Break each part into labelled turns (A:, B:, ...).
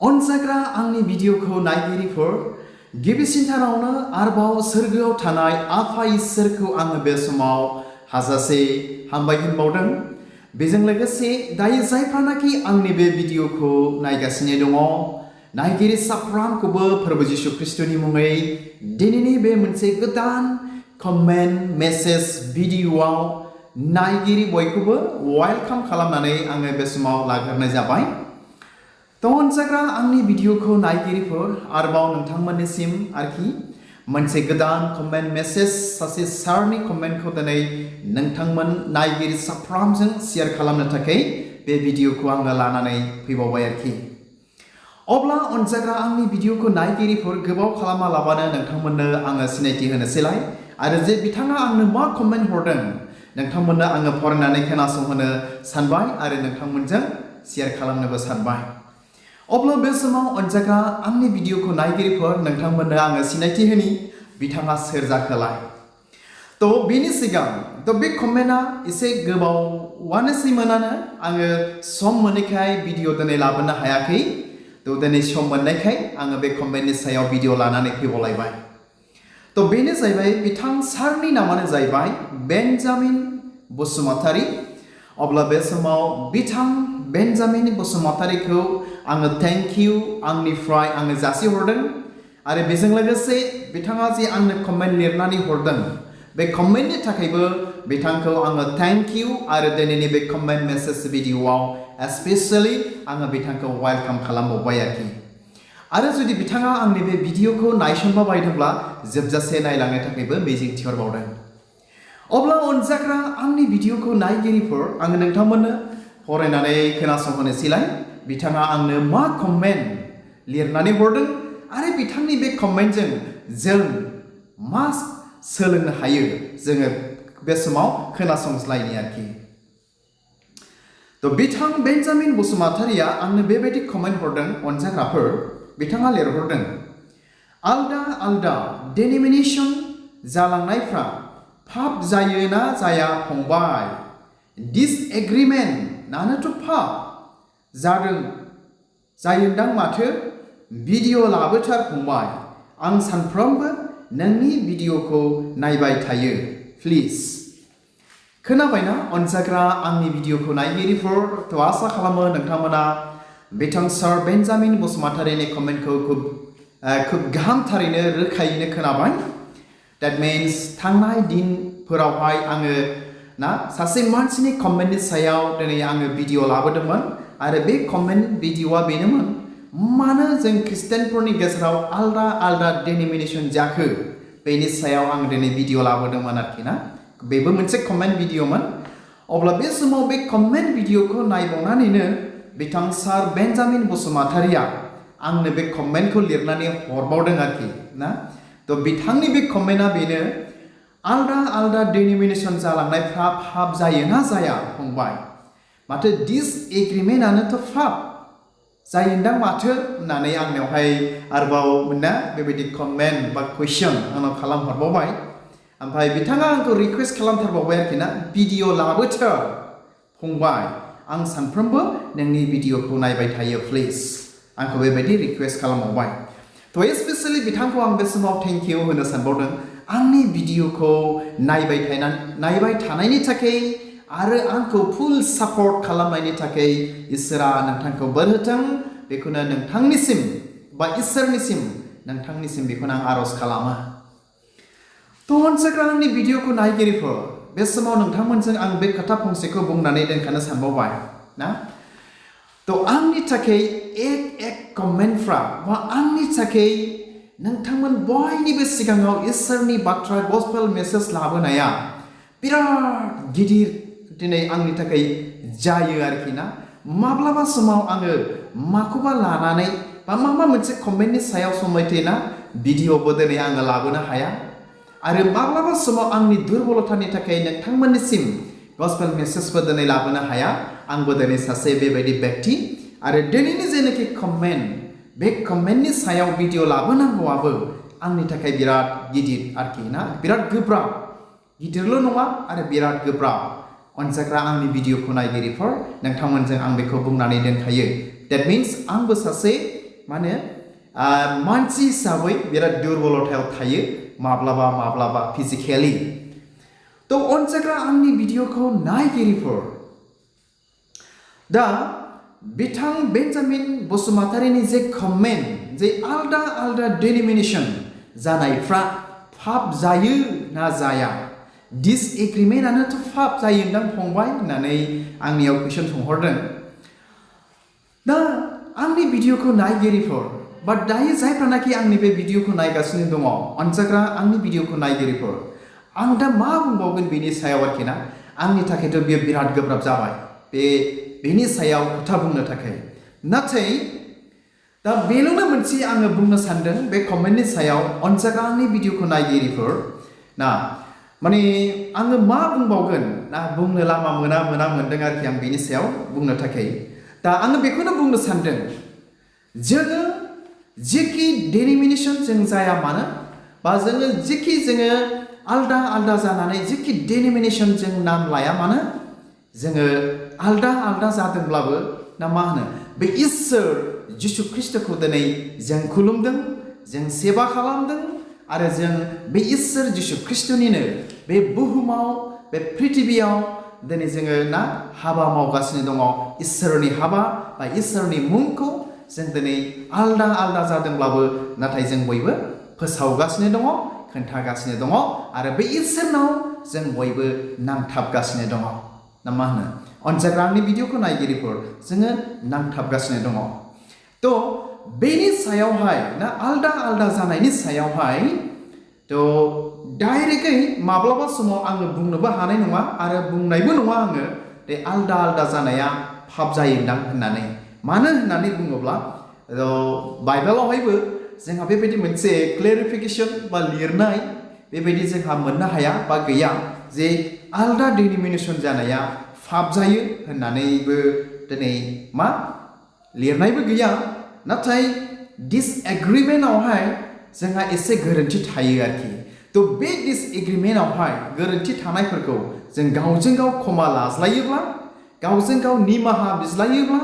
A: अनजाग्रा आंनि भिडिअखौ नायगिरिफोर गिबिसिनथारावनो आरोबाव सोरगोआव थानाय आफा इसोरखौ आङो बे समाव हाजासे हामबाय होनबावदों। बेजों लोगोसे दायो जायफोरानाखि आंनि बे भिडिअखौ नायगासिनो दङ नायगिरि साफ्रोमखौबो प्रभु जिशु ख्रिस्टनि मुङै दिनैनि बे मोनसे गोदान कमेन्ट मेसेज भिडिअआव नायगिरि बयखौबो वेलकाम खालामनानै आङो बे समाव लाग्रोनाय जाबाय। अनजाग्रा आंनि भिडिअखौ नायगिरिफोर आरोबाव नोंथांमोननिसिम आरोखि मोनसे गोदान कमेन्ट मेसेज सासे सारनि कमेन्टखौ दिनै नोंथांमोन नायगिरि साफ्रोमजों शेयार खालामनो थाखाय बे भिडिअखौ आङो लानानै फैबावबाय आरोखि। अब्ला अनजाग्रा आंनि भिडिअखौ नायगिरिफोर गोबाव खालामालाबानो नोंथांमोननो आङो सिनायथि होनोसैलाय आरो जे बिथाङा आंनो मा कमेन्ट हरदों नोंथांमोननो आङो फरायनानै खोनासंहोनो सानबाय आरो नोंथांमोनजों शेयार खालामनोबो सानबाय। अब्ला बे समाव अनजाग्रा आंनि भिडिअखौ नायगिरिफोर नोंथांमोननो आङो सिनायथि होनि बिथाङा सोर जाखोलाय। बेनि सिगां बे कमेन्टआ एसे गोबावानोसैमोनानो आङो सम मोनैखाय भिडिअ दिनै लाबोनो हायाखै। दिनै सम मोननायखाय आङो बे कमेन्टनि सायाव भिडिअ लानानै फैबावलायबाय। बेनो जाहैबाय बिथां सारनि नामानो जाहैबाय बेन्जामिन बसुमतारी। अब्ला बे समाव बिथां बेन्जामिन बसुमतारीखौ आङो थेंक इउ आंनिफ्राय आङो जासिहरदों आरो बेजों लोगोसे बिथाङा जे आंनो कमेन्ट लिरनानै हरदों बे कमेन्टनि थाखायबो बिथांखौ आङो थेंक इउ आरो दिनैनि बे कमेन्ट मेसेज भिडिअआव स्पेसियेलि आङो बिथांखौ वेलकाम खालामबावबाय आरोखि। आरो जुदि बिथाङा आंनि बे भिडिअखौ नायसनबा बायदोंब्ला जोबजासे नायलांनो थाखायबो मिजिं थिहरबावदों। अब्ला अनजाग्रा आंनि भिडिअखौ नायगिरिफोर आङो नोंथांमोननो फरायनानै खोनासंहोनोसैलाय बिथाङा आंनो मा कमेन्ट लिरनानै हरदों आरो बिथांनि बे कमेन्टजों जों मा सोलोंनो हायो जोङो बे समाव खोनासंज्लायनि आरोखि। बिथां बेन्जामिन बसुमतारीया आंनो बेबायदि कमेन्ट हरदों अनजाग्राफोर बिथाङा लिरहरदों आलदा आलदा डेनोमिनेशन जालांनायफ्रा पाप जायो ना जाया फंबाय? डिसएग्रिमेन्ट नानोथ' पाप जायोदां माथो? भिडिअ लाबोथार फंबाय, आं सानफ्रोमबो नोंनि भिडिअखौ नायबाय थायो प्लिज। खोनाबायना अनजाग्रा आंनि भिडिअखौ नायगिरिफोर? आसा खालामो नोंथांमोना बिथां सार बेन्जामिन बसुमतारीनि कमेन्टखौ खुब गाहामथारैनो रोखायैनो खोनाबाय। द्याट मिन्स थांनाय दिनफोरावहाय आङो सासे मानसिनि कमेन्टनि सायाव दिनै आङो भिडिअ लाबोदोंमोन आरो बे कमेन्ट भिडिअआ बेनोमोन मानो जों खृष्टानफोरनि गेजेराव आलदा आलदा डेनोमिनेशन जाखो बेनि सायाव आं दिनै भिडिअ लाबोदोंमोन आरोखि ना। बेबो मोनसे कमेन्ट भिडिअमोन। अब्ला बे समाव बे कमेन्ट भिडिअखौ नायबावनानैनो बिथां सार बेन्जामिन बसुमतारीया आंनो बे कमेन्टखौ लिरनानै हरबावदों आरोखि ना। बिथांनि बे कमेन्टआ बेनो आलदा आलदा डेनोमिनेशन जालांनायफ्रा पाप जायो ना जाया फंबाय? माथो डिसएग्रिमेन्टआनोथ' पाप जायोदां माथो होननानै आंनियावहाय आरोबाव बेबायदि कमेन्ट बा कुइसन आंनाव खालामहरबावबाय। ओमफ्राय बिथाङा आंखौ रिकुवेस्ट खालामथारबावबाय आरोखि ना भिडिअ लाबोथार फंबाय, आं सानफ्रोमबो नोंनि भिडिअखौ नायबाय थायो प्लिज। आंखौ बेबायदि रिकुवेस्ट खालामबावबाय। स्पेसियेलि बिथांखौ आं बे समाव थेंक इउ होनो सानबावदों आंनि भिडिअखौ नायबाय थानायनि थाखाय आरो आंखौ फुल सापर्ट खालामनायनि थाखाय इसोरा नोंथांखौ बोर होथों बेखौनो नोंथांनिसिम बा इसोरनिसिम नोंथांनिसिम बेखौनो आं आरज खालामो। अनजाग्रा आंनि भिडिअखौ नायगिरिफोर बे समाव नोंथांमोनजों आं बे खोथा फंसेखौ बुंनानै दोनखानो सानबावबाय ना। आंनि थाखाय एक कमेन्टफ्रा बा आंनि थाखाय नोंथांमोन बयनिबो सिगाङाव इसोरनि बाथ्रा गस्पेल मेसेज लाबोनाया बिराद गिदिर दिनै आंनि थाखाय जायो आरोखि ना। माब्लाबा समाव आङो माखौबा लानानै बा माबा मोनसे कमेन्टनि सायाव समायथेना भिडिअबो दिनै आङो लाबोनो हाया आरो माब्लाबा समाव आंनि दुर्बलतानि थाखाय नोंथांमोननिसिम गस्पेल मेसेजबो दिनै लाबोनो हाया। आंबो दिनै सासे बेबायदि व्यक्ति आरो दिनैनि जेनाखि कमेन्ट बे कमेन्टनि सायाव भिडिअ लाबोनांगौआबो आंनि थाखाय बिराद गिदिर आरोखि ना, बिराद गोब्राब। गिदिरल' नङा आरो बिराद गोब्राब। अनजाग्रा आंनि भिडिअखौ नायगिरिफोर नोंथांमोनजों आं बेखौ बुंनानै दोनखायो। द्याट मिन्स आंबो सासे माने मानसि हिसाबै बिराद दुरबलतायाव थायो माब्लाबा माब्लाबा फिजिकेलि तो अनजाग्रा आंनि भिडिअखौ नायगिरिफोर दा बिथां बेन्जामिन बसुमतारीनि जे कमेन्ट जे आलदा आलदा डिनोमिनेसन जानायफ्रा पाप जायो ना जाया डिसएग्रिमेन्टआनोथ' पाप जायो होनदां फंबाय होननानै आंनियाव कुइसन सोंहरदों दा आंनि भिडिअखौ नायगिरिफोर बा दायो जायफ्रानाखि आंनि बे भिडिअखौ नायगासिनो दङ अनजाग्रा आंनि भिडिअखौ नायगिरिफोर आं दा मा बुंबावगोन बेनि सायाव आरोखि ना आंनि थाखायथ' बेयो बिराद गोब्राब जाबाय बेनि सायाव खोथा बुंनो थाखाय नाथाय दा बेल'नो मोनसे आङो बुंनो सानदों बे कमेन्टनि सायाव अनजाग्रा आंनि भिडिअखौ नायगिरिफोर ना माने आङो मा बुंबावगोन ना बुंनो लामा मोना मोनदों आरोखि आं बेनि सायाव बुंनो थाखाय दा आङो बेखौनो बुंनो सानदों जोङो जेखि डिनोमिनेसन जों जाया मानो बा जोङो जेखि जोङो आलदा आलदा जानानै जेखि डिनोमिनेसन जों नाम लाया मानो जोङो आलदा आलदा जादोंब्लाबो ना मा होनो बे इसोर जिसु ख्रिस्टखौ दिनै जों खुलुमदों जों सेबा खालामदों आरो जों बे इसोर जिसु ख्रिस्टनिनो बे बुहुमाव बे पृथिबियाव दिनै जोङो ना हाबा मावगासिनो दङ इसोरनि हाबा बा इसोरनि मुंखौ जों दिनै आलदा आलदा जादोंब्लाबो नाथाय जों बयबो फोसावगासिनो दङ खोन्थागासिनो दङ आरो बे इसोरनाव जों बयबो नांथाबगासिनो दङ ना मा होनो अनजाग्रा आंनि भिडिअखौ नायगिरिफोर जोङो नांथाबगासिनो दङ तो बेनि सायावहाय ना आलदा आलदा जानायनि सायावहाय तो डाइरेक्टयै माब्लाबा समाव आङो बुंनोबो हानाय नङा आरो बुंनायबो नङा आङो बे आलदा आलदा जानाया पाप जायोदां होननानै मानो होननानै बुङोब्ला बाइबेलावहायबो जोंहा बेबायदि मोनसे क्लेरिफिकेसन बा लिरनाय बेबायदि जोंहा मोननो हाया बा गैया जे आलदा डिनोमिनेसन जानाया पाप जायो होननानैबो दिनै मा लिरनायबो गैया नाथाय डिसएग्रिमेन्टआवहाय जोंहा एसे गोरोन्थि थायो आरोखि तो बे डिसएग्रिमेन्टआवहाय गोरोन्थि थानायफोरखौ जों गावजों गाव क्षमा लाज्लायोब्ला गावजों गाव निमाहा बिज्लायोब्ला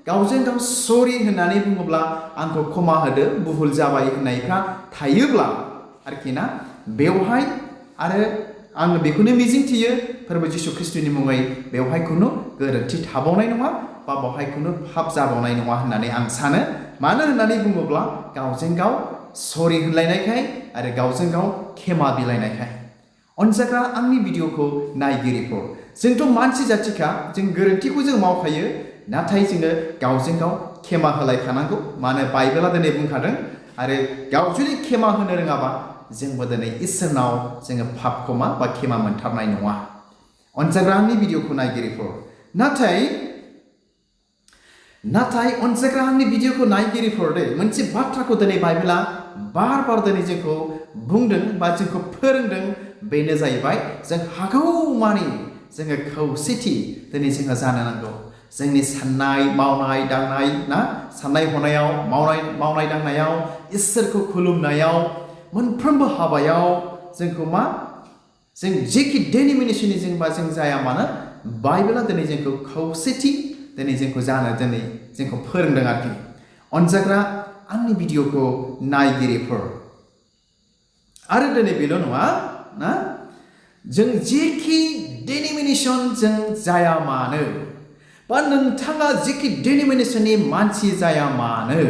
A: गावजों गाव सरि होननानै बुङोब्ला आंखौ क्षमा होदो भुल जाबाय होननायफ्रा थायोब्ला आरोखि ना बेवहाय आरो आङो बेखौनो मिजिंथियो फोरबो जिसु ख्रिस्टनि मुङै बेवहाय खुनु गोरोन्थि थाबावनाय नङा बा बेवहाय खुनु पाप जाबावनाय नङा होननानै आं सानो मानो होननानै बुङोब्ला गावजों गाव सरि होनलायनायखाय आरो गावजों गाव क्षमा बिलायनायखाय अनजाग्रा आंनि भिडिअखौ नायगिरिफोर जोंथ' मानसि जाथिखा जों गोरोन्थिखौ जों मावखायो नाथाय जोङो गावजों गाव क्षमा होलायखानांगौ मानो बाइबेला दिनै बुंखादों आरो गाव जुदि क्षमा होनो रोङाबा जोंबो दिनै इसोरनाव जोङो पाप क्षमा बा क्षमा मोनथारनाय नङा अनजाग्रा आंनि भिडिअखौ नायगिरिफोर नाथाय अनजाग्रा आंनि भिडिअखौ नायगिरिफोर दे मोनसे बाथ्राखौ दिनै बाइबेला बार बार दिनै जोंखौ बुंदों बा जोंखौ फोरोंदों बेनो जाहैबाय जों हागौमानि जोङो खौसेथि दिनै जोङो जानो नांगौ जोंनि साननाय मावनाय दांनाय ना साननाय हनायाव मावनाय दांनायाव इसोरखौ खुलुमनायाव मोनफ्रोमबो हाबायाव जोंखौ मा जों जेखि डिनोमिनेसननि जों जाया मानो बाइबेला दिनै जोंखौ खौसेथि दिनै जोंखौ जानो दिनै जोंखौ फोरोंदों आरोखि अनजाग्रा आंनि भिडिअखौ नायगिरिफोर आरो दिनै बेल' नङा ना जों जेखि डिनोमिनेसन जों जाया मानो बा नोंथाङा जेखि डिनोमिनेसननि मानसि जाया मानो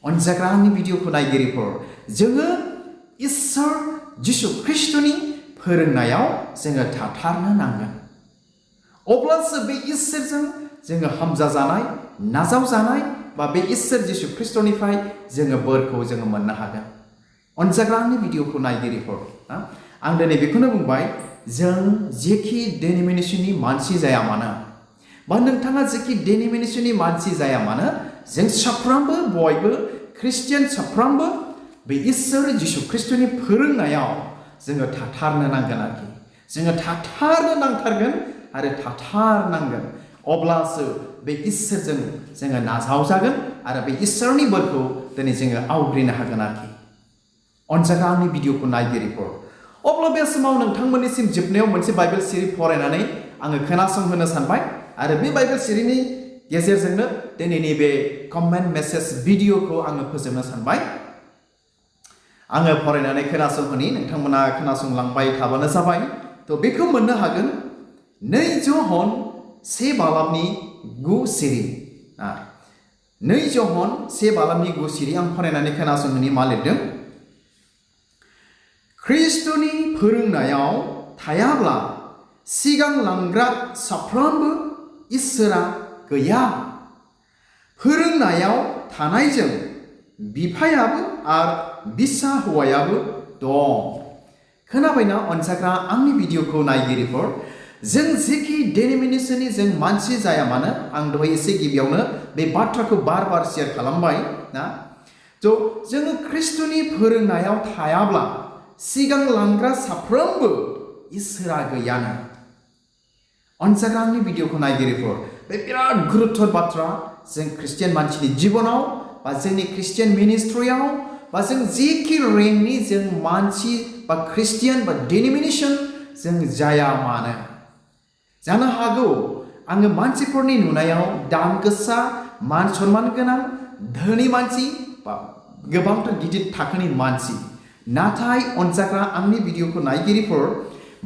A: अनजाग्रा आंनि भिडिअखौ नायगिरिफोर जोङो इसोर जिसु ख्रिस्टनि फोरोंनायाव जोङो थाथारनो नांगोन अब्लासो बे इसोरजों जोङो हामजाजानाय नाजावजानाय बा बे इसोर जिसु ख्रिस्टनिफ्राय जोङो बोरखौ जोङो मोननो हागोन अनजाग्रा आंनि भिडिअखौ नायगिरिफोर आं दिनै बेखौनो बुंबाय जों जेखि डिनोमिनेसननि मानसि जाया मानो बा नोंथाङा जेखि डिनोमिनेसननि मानसि जाया मानो जों साफ्रोमबो बयबो ख्रिस्टियान साफ्रोमबो बे इसोर जिसु ख्रिस्टनि फोरोंनायाव जोङो थाथारनो नांगोन आरोखि जोङो थाथारनो नांथारगोन आरो थाथारनांगोन अब्लासो बे इसोरजों जोङो नाजावजागोन आरो बे इसोरनि बोरखौ दिनै जोङो आवग्रिनो हागोन आरोखि अनजाग्रा आंनि भिडिअखौ नायगिरिफोर अब्ला बे समाव नोंथांमोननिसिम जोबनायाव मोनसे बाइबेल सिरि फरायनानै आङो खोनासंहोनो सानबाय आरो बे बाइबेल सिरिनि गेजेरजोंनो दिनैनि बे कमेन्ट मेसेज भिडिअखौ आङो फोजोबनो सानबाय। आङो फरायनानै खोनासंहोनि, नोंथांमोना खोनासंलांबाय थाबानो जाबाय। थ' बेखौ मोननो हागोन 2 जन 1 बालामनि 9 सिरि। 2 जन 1 बालामनि 9 सिरि आं फरायनानै खोनासंहोनि मा लिरदों। ख्रिस्ट'नि फोरोंनायाव थायाब्ला सिगांलांग्रा साफ्रोमबो इसोरा गैया। फोरोंनायाव थानायजों बिफायाबो आरो बिसा हौवायाबो दं। खोनाबायना अनसायग्रा आंनि भिडिअखौ नायगिरिफोर, जों जेखि डेनोमिनेसननि जों मानसि जाया मानो, आं दहाय एसे गिबियावनो बे बाथ्राखौ बार शेयार खालामबाय ना। थ' जोङो ख्रिस्ट'नि फोरोंनायाव थायाब्ला सिगांलांग्रा साफ्रोमबो इसोरा गैयानो। अनसायग्रा आंनि भिडिअखौ नायगिरिफोर, बे बिराद गुरुत्तर बाथ्रा जों ख्रिस्टियान मानसिनि जिबनाव बा जोंनि ख्रिस्टियान मिनिस्ट्रियाव बा जों जेखि रेंकनि जों मानसि बा ख्रिस्टियान बा डेनोमिनेसन जों जाया मानो। जानो हागौ आङो मानसिफोरनि नुनायाव दाम गोसा, मान सन्मान गोनां, धोनि मानसि बा गोबांथार गिदिर थाखोनि मानसि। नाथाय अनसायग्रा आंनि भिडिअखौ नायगिरिफोर,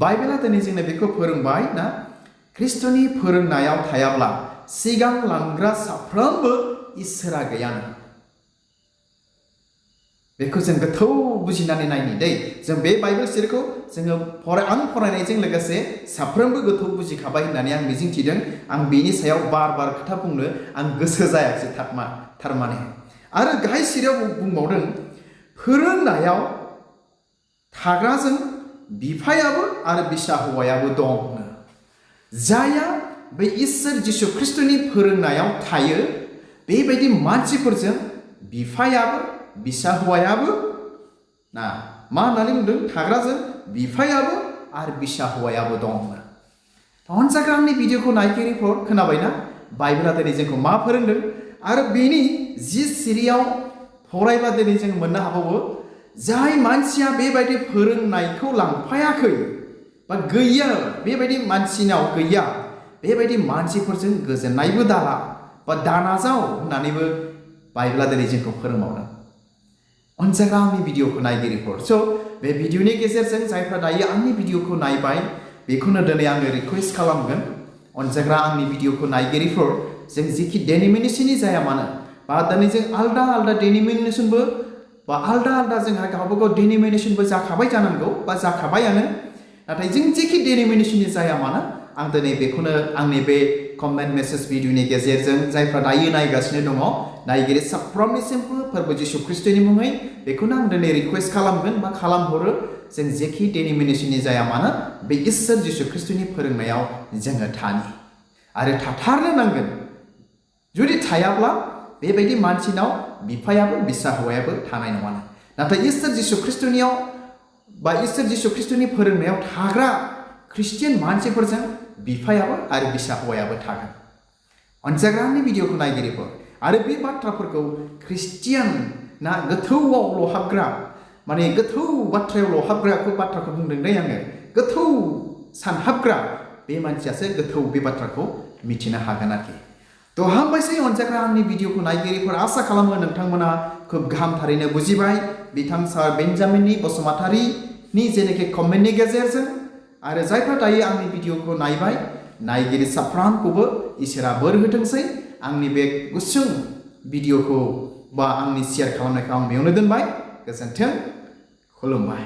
A: बाइबेला दिनै जोंनो बेखौ फोरोंबाय ना, ख्रिस्ट'नि फोरोंनायाव थायाब्ला सिगांलांग्रा साफ्रोमबो इसोरा गैयानो। बेखौ जों गोथौ बुजिनानै नायनि दै। जों बे बाइबेल सिरिखौ जोङो आं फरायनायजों लोगोसे साफ्रोमबो गोथौ बुजिखाबाय होननानै आं मिजिंथिदों। आं बेनि सायाव बार खोथा बुंनो आं गोसो जायाखिसै थारमाने। आरो गाहाय सिरियाव बुंबावदों, फोरोंनायाव थाग्राजों बिफायाबो आरो बिसा हौवायाबो दं। जाया बे इसोर जिसु ख्रिस्ट'नि फोरोंनायाव थायो, बेबायदि मानसिफोरजों बिफायाबो बिसा हौवायाबो ना मा होननानै बुंदों, थाग्राजों बिफायाबो आरो बिसा हौवायाबो दं। अनसायग्रा आंनि भिडिअखौ नायगिरिफोर, खोनाबायना बाइबेला दिनै जोंखौ मा फोरोंदों। आरो बेनि 10 सिरियाव फरायबा दिनै जों मोननो हाबावो, जाय मानसिया बेबायदि फोरोंनायखौ लांफायाखै बा गैया, बेबायदि मानसिनाव गैया, बेबायदि मानसिफोरजों गोजोननायबो दाला बा दानाजाव होननानैबो बाइबेला दिनै जोंखौ फोरोंबावदों। अनसायग्रा आंनि भिडिअखौ नायगिरिफोर, स' बे भिडिअनि गेजेरजों जायफ्रा दायो आंनि भिडिअखौ नायबाय, बेखौनो दिनै आङो रिकुवेस्ट खालामगोन। अनसायग्रा आंनि भिडिअखौ नायगिरिफोर, जों जेखि डेनोमिनेसननि जाया मानो, बा दिनै जों आलदा आलदा डेनोमिनेसनबो बा आलदा जोंहा गावबागाव डेनोमिनेसनबो जाखाबाय जानांगौ बा जाखाबायानो। नाथाय जों जेखि डेनोमिनेसननि जाया मानो, आं दिनै बेखौनो आंनि बे कमेन्ट मेसेज भिडिअनि गेजेरजों जायफ्रा दायो नायगासिनो दङ, नायगिरि साफ्रोमनिसिमबो फोरबो जिसु ख्रिस्ट'नि मुङै बेखौनो आं दिनै रिकुवेस्ट खालामगोन बा खालामहरो, जों जेखि डेनोमिनेसननि जाया मानो बे इसोर जिसु ख्रिस्ट'नि फोरोंनायाव जोङो थानि आरो थाथारनो नांगोन। जुदि थायाब्ला बेबायदि मानसिनाव बिफायाबो बिसा हौवायाबो थानाय नङानो। नाथाय इसोर जिसु ख्रिस्ट'नियाव बा इसोर जिसु ख्रिस्ट'नि फोरोंनायाव थाग्रा ख्रिस्टियान मानसिफोरजों बिफायाबो आरो बिसा हौवायाबो थागोन। अनसायग्रा आंनि भिडिअखौ नायगिरिफोर, आरो बे बाथ्राफोरखौ ख्रिस्टियान ना गोथौआवल' हाबग्रा, माने गोथौ बाथ्रायावल' हाबग्राखौ बाथ्राखौ बुंदों दै आङो, गोथौ सानहाबग्रा बे मानसियासो गोथौ बे बाथ्राखौ मिथिनो हागोन आरोखि। थ' हामबायसै अनसायग्रा आंनि भिडिअखौ नायगिरिफोर, आसा खालामो नोंथांमोना खोब गाहामथारैनो बुजिबाय बिथां सार बेन्जामिननि बसुमतारीनि जेनोखि कमेन्टनि गेजेरजों। आरो जायफ्रा दायो आंनि भिडिअखौ नायबाय, नायगिरि साफ्रोमखौबो इसोरा बोर होथोंसै। आंनि बे गुसुं भिडिअखौ बा आंनि शेयार खालामनायखौ आं बेयावनो दोनबाय। गोजोन्थों, खुलुमबाय।